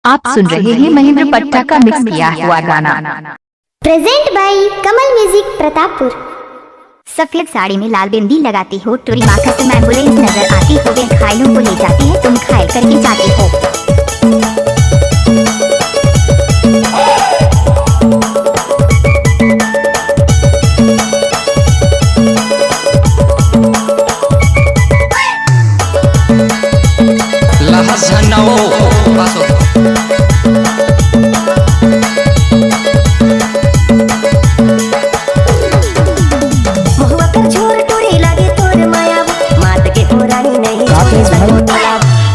आप सुन रहे हैं महेंद्र पट्टा का मिक्स किया हुआ गाना। Present by Kamal music Pratappur. सफेद साड़ी में लाल बिंदी लगाती हो, टोरी माखा से एम्बुलेंस नजर आती हो, वे घायलों को ले जाती है, तुम घायल करके जाती हो।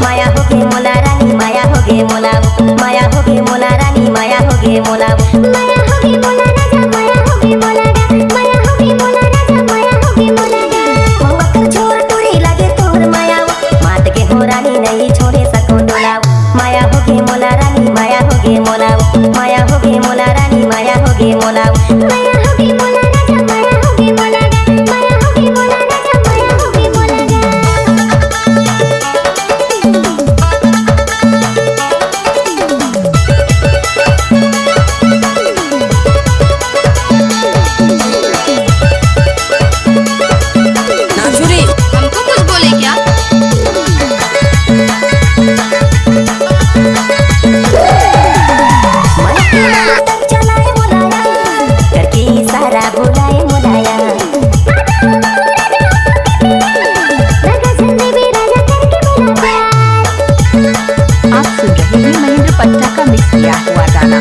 माया होगे मोला रानी, माया होगे मोला, माया होगे मोला रानी, माया होगे मोला, माया होगे मोला राजा, माया होगे मोला गा, माया होगे मोला राजा, माया होगे मोला गा। महुआ कर छोर टूरी लागे तोर माया, मात के हो रानी नहीं छोड़े सको डोला। माया होगे मोला रानी, माया होगे मोला, माया होगे मोला रानी, माया होगे मोला, माया होगे मोला राजा, माया होगे मोला गा, माया होगे मोला राजा, माया होगे मोला गा। आप सुन रहे हैं महेंद्र पट्टा का मिक्स किया हुआ गाना।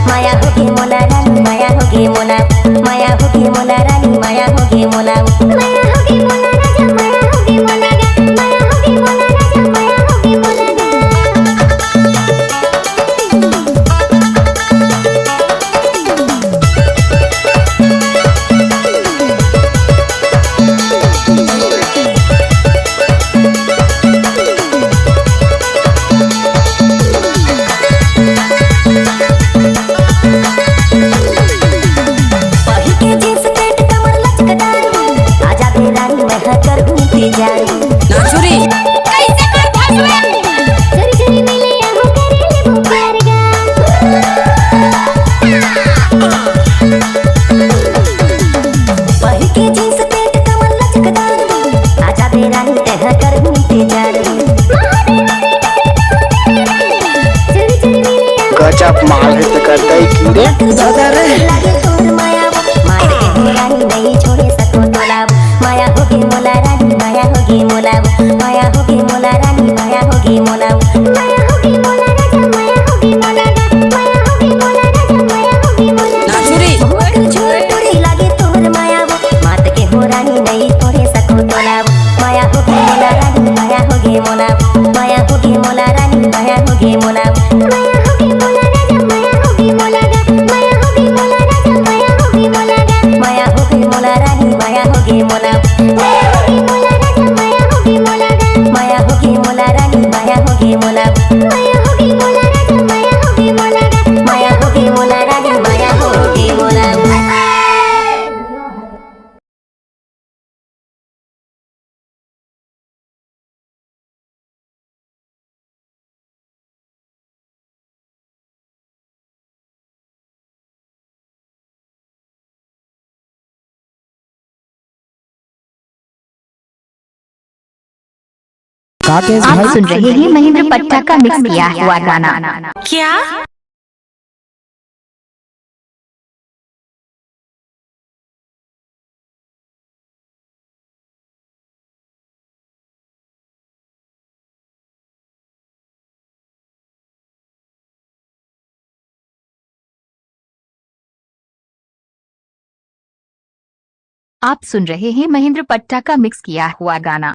माया होगी मोला रानी, माया होगी मोला, माया होगी मोला रानी, माया होगी मोला, माया होगी मोला राजा, माया होगी मोला गा, माया होगी मोला राजा, माया होगी मोला गा। नाचुरी कैसे कर भसवन चोरी चोरी मिले आहो करे ले वो प्यार गा। वही के जींस पेट कमर लचकदार, आजा बेरानी तह कर इंतजार। चोरी चोरी मिले आहो गजब माल है तो करता ही कीड़े लागे तोर माया, माया के रानी नहीं छोड़े सको तोला। माया होगी मोला रानी, माया होगी मोला, माया होगी मोला रानी, माया होगी मोला, माया होगी मोला राजा, माया होगी मोला गा, माया होगी मोला राजा, माया होगी मोला। नाचुरी छोड़ टूरी लागे तोर माया, मात के हो रानी नहीं छोड़े सको तोला। माया होगी मोला रानी, माया होगी मोला, माया होगी मोला रानी, माया होगी मोला, माया होगी मोला राजा, माया होगी मोला गा, माया होगी मोला राजा, माया होगी मोला गा, माया होगी मोला रानी, माया होगी मोला, माया होगी मोला राजा, माया होगी मोला गा, माया होगी मोला रानी, माया होगी मोला, माया होगी मोला राजा, माया होगी मोला गा, माया होगी मोला रानी, माया होगी मोला। आप सुन रहे हैं महेंद्र पट्टा का मिक्स किया हुआ गाना। क्या आप सुन रहे हैं महेंद्र पट्टा का मिक्स किया हुआ गाना।